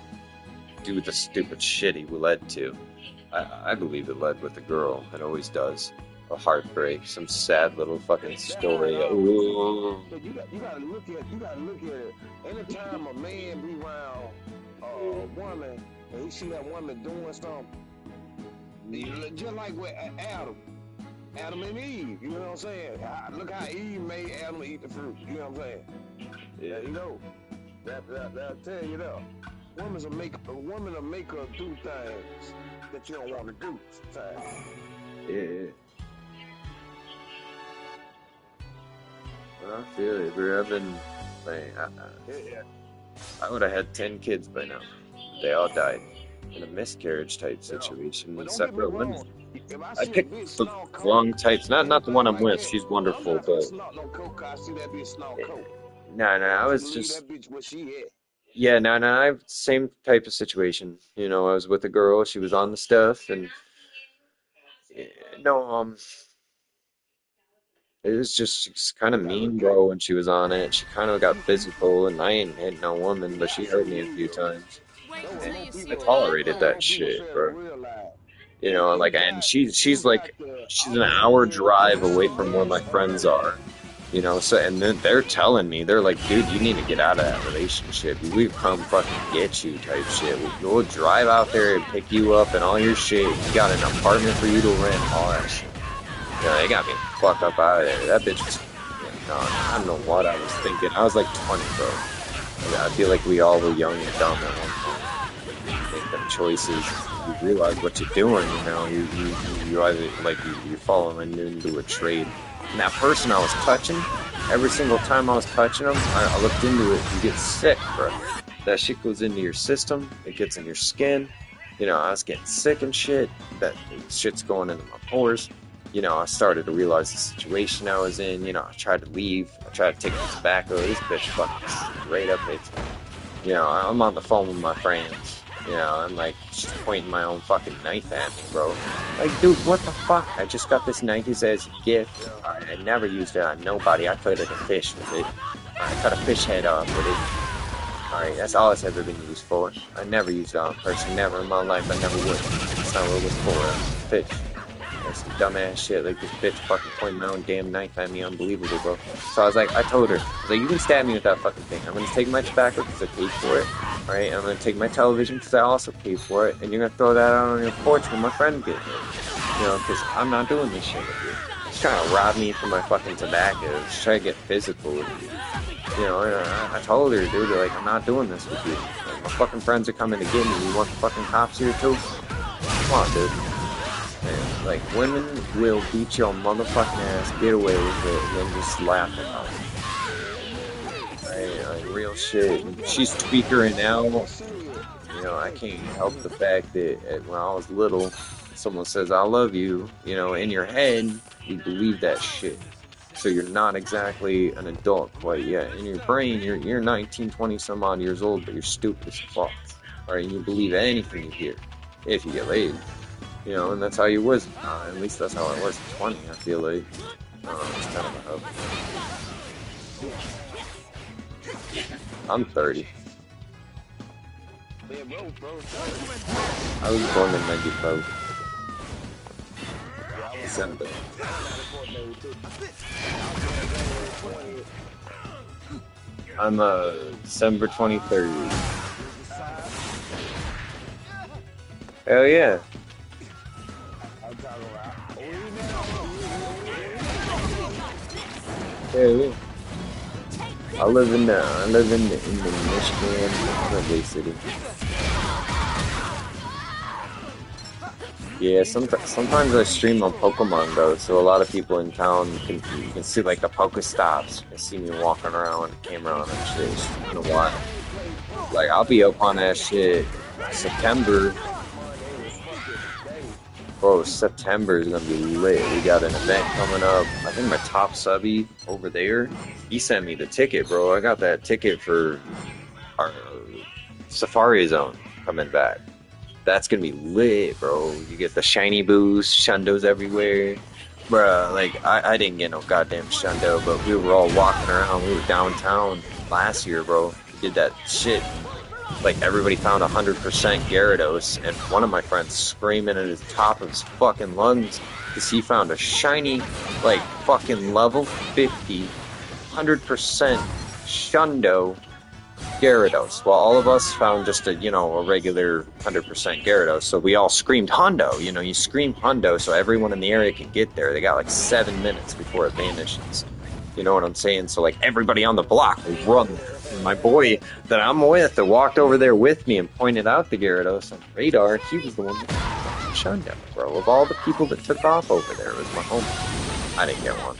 do the stupid shit he led to. I believe it led with a girl. It always does. A heartbreak, some sad little fucking story. Ooh. But you gotta look at it. Anytime a man be around a woman and he see that woman doing something, just like with Adam and Eve, you know what I'm saying? Look how Eve made Adam eat the fruit, you know what I'm saying? Yeah, you know, that'll tell you that. A woman will make her do things that you don't want to do sometimes. Yeah. I feel it, bro. I've been, like, I would have had 10 kids by now. They all died in a miscarriage type situation with separate women. I picked the wrong types. Not the one I'm with. She's wonderful, but no, I was just yeah, no, I have same type of situation. You know, I was with a girl. She was on the stuff, and no, it was just kind of mean, bro, when she was on it. She kind of got physical, and I ain't hit no woman, but she hurt me a few times. And I tolerated that shit, bro. You know, like, and she's an hour drive away from where my friends are. You know, so, and then they're telling me, they're like, dude, you need to get out of that relationship. We've come fucking get you type shit. We'll drive out there and pick you up and all your shit. We got an apartment for you to rent, all that shit. You know, they got me the fuck up out of there. That bitch was, you know, I don't know what I was thinking. I was like 20, bro. Like, I feel like we all were young and dumb at one point. You make them choices. You realize what you're doing, you know. You either, like, you're following into a trade. And that person I was touching, every single time I was touching them, I looked into it, you get sick, bro. That shit goes into your system, it gets in your skin. You know, I was getting sick and shit. That shit's going into my pores. You know, I started to realize the situation I was in. You know, I tried to leave. I tried to take the tobacco. This bitch fucking straight up hates me. You know, I'm on the phone with my friends. You know, I'm like, she's pointing my own fucking knife at me, bro. Like, dude, what the fuck? I just got this knife as a gift. I never used it on nobody. I cut a fish with it. I cut a fish head off with it. Alright, that's all it's ever been used for. I never used it on a person. Never in my life. I never would. That's not what it was for. Fish. That's some dumbass shit. Like, this bitch fucking pointing my own damn knife at me. Unbelievable, bro. So I was like, I told her, I was like, you can stab me with that fucking thing. I'm gonna take my tobacco because I paid for it. Right, I'm gonna take my television because I also paid for it, and you're gonna throw that out on your porch when my friend gets here. You know, because I'm not doing this shit with you. She's trying to rob me for my fucking tobacco. She's trying to get physical with me. You know, and I told her, dude, like, I'm not doing this with you. Like, my fucking friends are coming to get me. You want the fucking cops here too? Come on, dude. And, like, women will beat your motherfucking ass, get away with it, and then just laugh about it. Like, real shit. She's tweakering now. You know, I can't help the fact that when I was little, someone says, I love you. You know, in your head, you believe that shit. So you're not exactly an adult quite yet. In your brain, you're 19, 20 some odd years old, but you're stupid as fuck. Alright, and you believe anything you hear. If you get laid. You know, and that's how you was. At least that's how I was at 20, I feel like. It's kind of a hope. I'm 30. I was born in 95. December. I'm December 23rd. Hell yeah. Hell yeah. I live in the Michigan, Bay City. Yeah, sometimes I stream on Pokemon Go, so a lot of people in town you can see like the Pokestops. You can see me walking around with the camera on and shit. It's been a while. Like I'll be up on that shit September. Bro, September is gonna be lit. We got an event coming up. I think my top subby over there, he sent me the ticket, bro. I got that ticket for our Safari Zone coming back. That's gonna be lit, bro. You get the shiny boost, shundos everywhere. Bruh, like, I didn't get no goddamn shundo, but we were all walking around. We were downtown last year, bro. We did that shit. Like, everybody found 100% Gyarados, and one of my friends screaming at the top of his fucking lungs because he found a shiny, like, fucking level 50, 100% Shundo Gyarados. Well, all of us found just a, you know, a regular 100% Gyarados, so we all screamed Hundo. You know, you scream Hundo so everyone in the area can get there. They got like 7 minutes before it vanishes. You know what I'm saying? So, like, everybody on the block will run there. And my boy that I'm with that walked over there with me and pointed out the Gyarados on radar, he was the one that got Shundo, bro. Of all the people that took off over there, it was my homie. I didn't get one.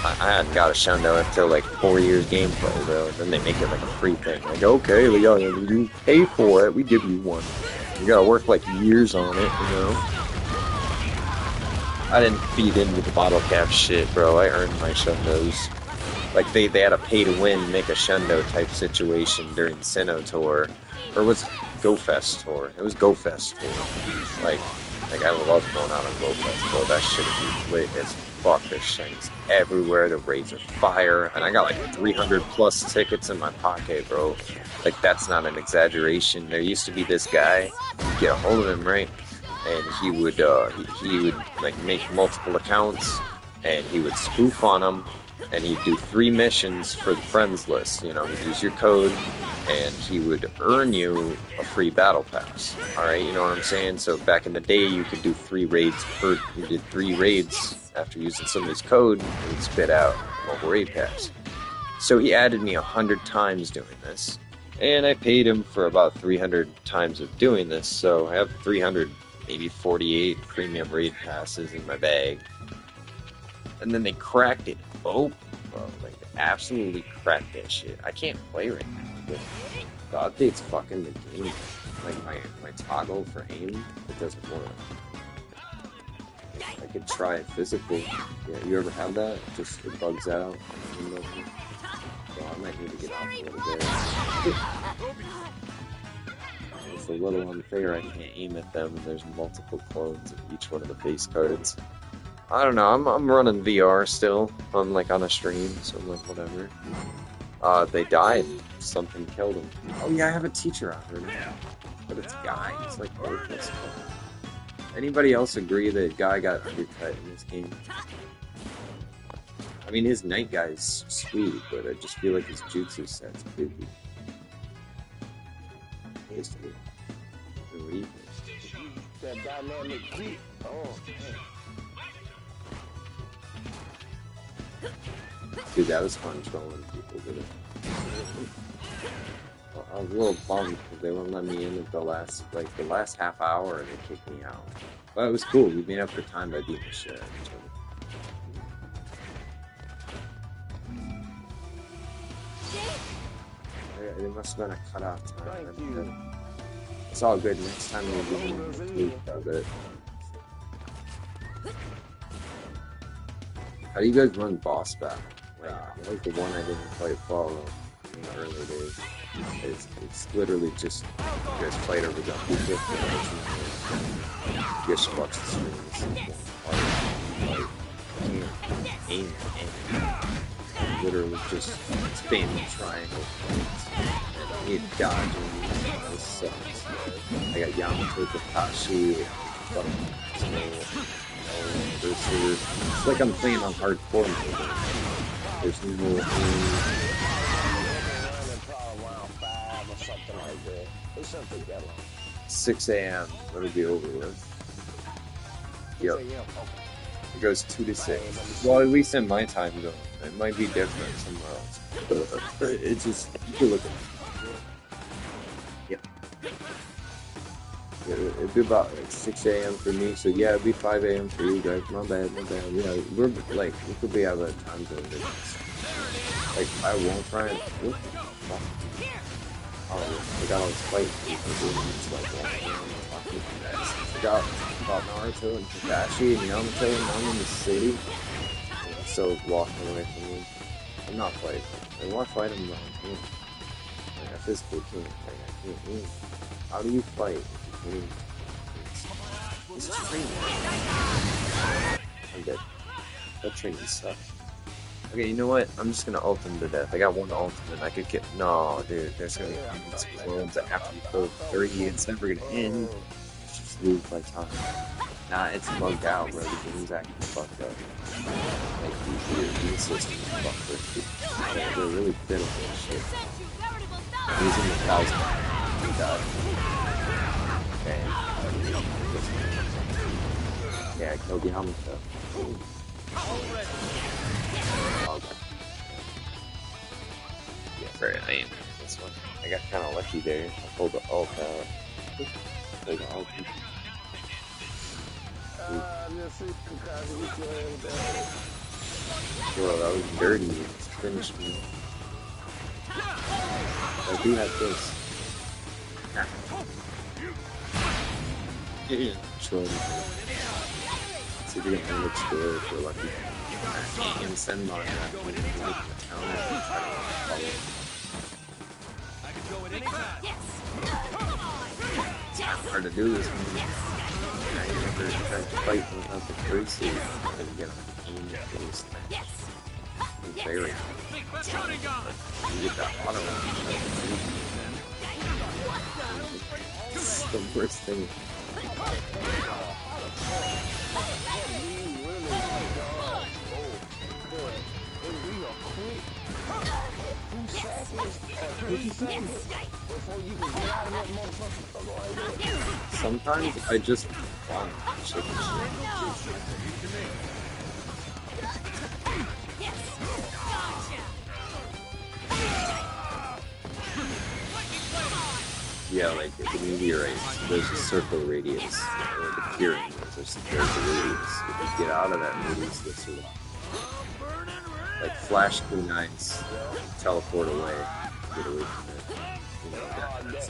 I hadn't got a Shundo until like 4 years gameplay, though. Then they make it like a free thing. Like, okay, you pay for it, we give you one. You gotta work like years on it, you know? I didn't feed into the bottle cap shit, bro. I earned my Shundos. Like, they had a pay-to-win, make a Shundo type situation during Sinnoh Tour. Or was it GoFest Tour? It was GoFest Tour. Like I love going out on GoFest, bro. That shit is lit as fuck. There's shinies everywhere. The raids are fire. And I got like 300 plus tickets in my pocket, bro. Like, that's not an exaggeration. There used to be this guy, you get a hold of him, right? And he would like make multiple accounts, and he would spoof on them, and he'd do 3 missions for the friends list. You know, he'd use your code, and he would earn you a free battle pass. All right, you know what I'm saying? So back in the day, you could do 3 raids per. You did 3 raids after using somebody's code, and he'd spit out a mobile raid pass. So he added me 100 times doing this, and I paid him for about 300 times of doing this. So I have 300. Maybe 48 premium raid passes in my bag. And then they cracked it open, bro. Like, absolutely cracked that shit. I can't play right now. The update's fucking the game. Like, my toggle for aim, it doesn't work. I could try it physical. Yeah, you ever have that? Just it bugs out. So I might need to get off a little bit. It's a little unfair. I can't aim at them. There's multiple clones of each one of the face cards. I don't know. I'm running VR still. I'm like on a stream, so I'm like whatever. They died. Something killed them. Oh yeah, I have a teacher out there now, but it's Guy. It's like worthless. Anybody else agree that Guy got undercut in this game? I mean, his Night Guy's sweet, but I just feel like his jutsu set's goofy. That dynamic heat. Oh, dude, that was fun trolling people, did it? I was a little bummed because they wouldn't let me in at the last half hour, and they kicked me out. But it was cool. We made up for time by beating the shit out of each other. It must have been a cutoff time. It's all good. Next time we'll do tweak of it. How do you guys run boss battle? Like the one I didn't quite follow in the early days. It's literally just you guys fight over the you guys should watch the stream. It's like aim. Literally just spam the triangle points. And dodging. This sucks. I got Yamato, Kakashi, it's like I'm playing on hardcore mode. There's no aim. 6 a.m. That'll be over with. Yep. It goes 2 to 6. Well, at least in my time zone. It might be different somewhere else. It's just, you can look at it. Yep. It'd be about like 6 a.m. for me, so yeah, it'd be 5 a.m. for you guys. My bad, my bad. Yeah, we're like, we could be out of time zone difference. Like, I won't try and. What the fuck? Oh, I got all this fight. I forgot about Naruto and Kakashi and Yamato, and I'm in the city. I'm so walking away from me. I'm not fighting. Like, why fight him though? Like, I physically can't. Like, I can't win. How do you fight if you can't? It's training. I'm dead. That training sucks. Okay, you know what? I'm just gonna ult him to death. I got one ultimate. I could get. No, dude. There's gonna be clones after you kill 30. It's never gonna end. It's just lose by time. Nah, it's bugged out, bro. The game's actually fucked up. Like, the system is fucked up. They're really pitiful and shit. He's in the 1,000. He died. Okay. Yeah, I killed Yamato. Okay. Yeah, very lame. This one. I got kind of lucky there. I pulled the ult out. Pulled the ult. Bro, that was dirty. It just finished me. I do have this. Yeah, sure. See if you can end explore if you're lucky. And send mine that when you make an account and try to follow. It's not hard to do this one. I never tried to fight without the currency. And get on the close. It's very hard. You get that auto. It's the worst thing. Sometimes I just want shit. Yeah, like the meteorites, there's a circle radius, or the pyramids, there's a radius. If you get out of that radius, that's sort of like flash kunais, teleport away, get away from it. You know, that's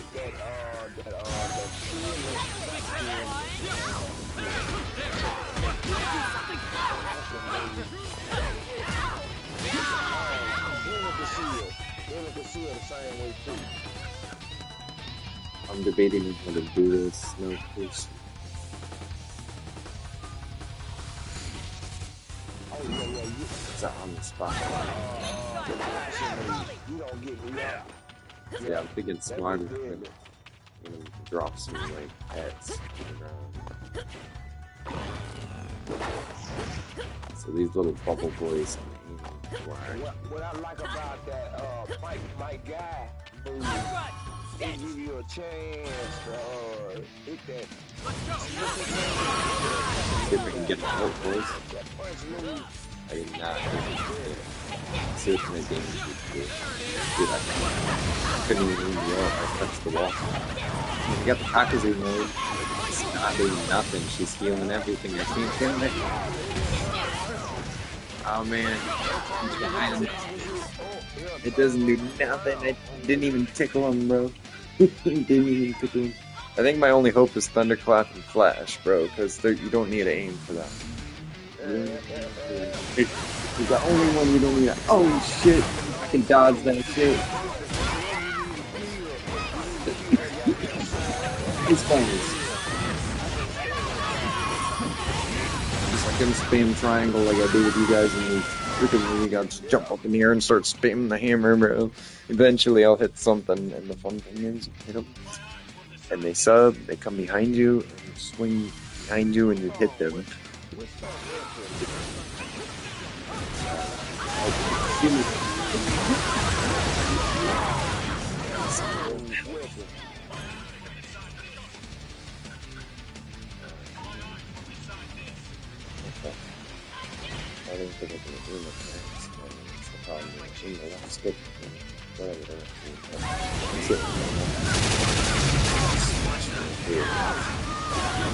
I'm debating how to do this. No, please. It's on the spot. Yeah, I'm thinking smarter. I'm gonna drop some like pets on the ground. So these little bubble boys. What I like about that, my guy, he give you a chance to hit that. See if I can get the whole boys. I did not. See what kind of damage you can do. Dude, I couldn't even leave the wall. I touched the wall. You got the Kakuzu mode. It's not doing nothing. She's healing everything. I can't kill it. Oh man. It doesn't do nothing. It didn't even tickle him, bro. It didn't even tickle him. I think my only hope is Thunderclap and Flash, bro, because you don't need to aim for that. It's the only one you don't need to. Oh shit! I can dodge that shit. It's fine. Just like I'm spam triangle like I do with you guys in the freaking league. I'll just jump up in the air and start spamming the hammer, bro. Eventually I'll hit something, and the fun thing is, you hit them, and they sub, they come behind you, and swing behind you, and you hit them. I don't think I can do much next. That's the problem. In the last bit, whatever. That's it.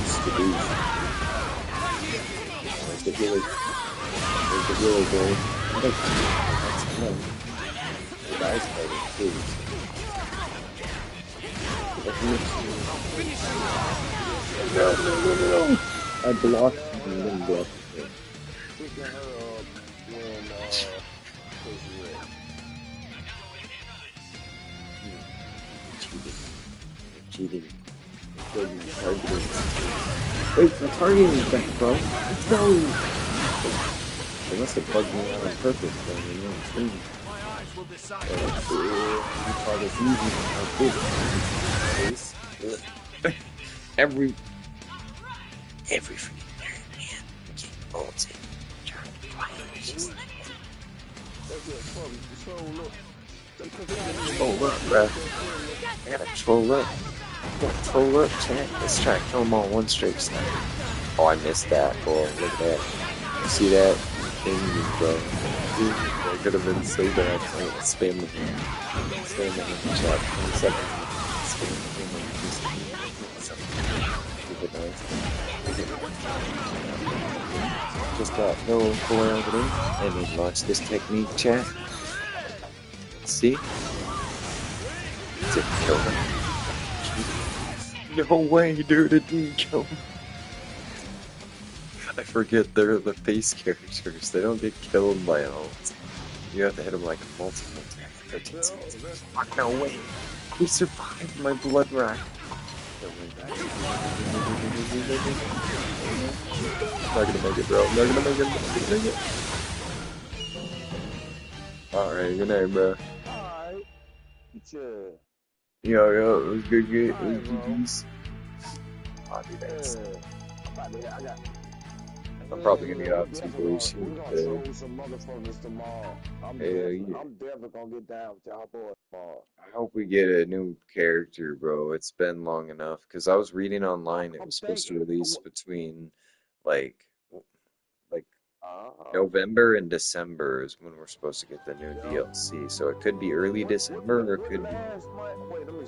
It's the beast. There's the village. There's the village, boy. That's him. The guy's fighting, too. No. I blocked him and then blocked him. Cheating. Targeting. Wait, the targeting is back, bro. Let's go. They must have bugged me out on purpose, though. You know, it's crazy. Every freaking man keep bolts in. Trying to fly. It's just like troll up, bro. I gotta troll up. Troll up, chat. Let's try to kill them all one straight snap. Oh, I missed that. Oh, look at that. You see that? Bro. That could have been so bad. Spam the hand. Spam the hand chat. 20 seconds. Spam the hand. Just got no boy over there. And then launch this technique, chat. Let's see. Is it kill him? No way, dude, it didn't kill him. I forget they're the face characters. They don't get killed by ults. You have to hit them like multiple times. 13 seconds. Fuck, no way. We survived my blood rack. Not gonna make it, bro. Not gonna make it. Not gonna make it. Alright, good night, bro. Alright. Yo, it was good. It was GG's. I'll do that. I'm probably gonna get out to boys. We're gonna troll some motherfuckers tomorrow. I'm definitely gonna get down with y'all boys tomorrow. I hope we get a new character, bro. It's been long enough. Because I was reading online, it was supposed to release between, like November and December is when we're supposed to get the new DLC. So it could be early December, or it could be... Wait, let me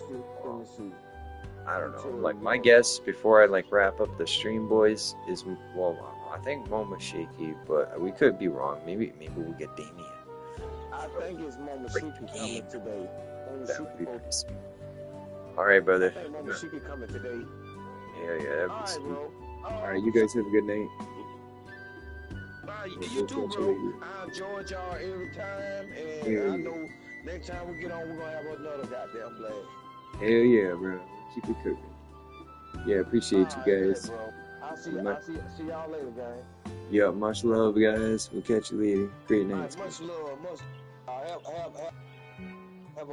see. I don't know. Like, my guess, before I, like, wrap up the stream, boys, is, well, I think Momo's shaky, but we could be wrong. Maybe we'll get Damien. I think it's Momoshiki coming today. That would be pretty sweet. Alright, brother. I think Momoshiki coming today. Yeah, that'd be sweet. Bro. Alright, you guys have a good night. You too, bro. I enjoyed y'all every time, and I know next time we get on, we're gonna have another goddamn blast. Hell yeah, bro. Keep it cooking. Yeah, appreciate you guys. Bro. I'll see y'all later, guys. Yeah, much love, guys. We'll catch you later. Great night. Much love. Have a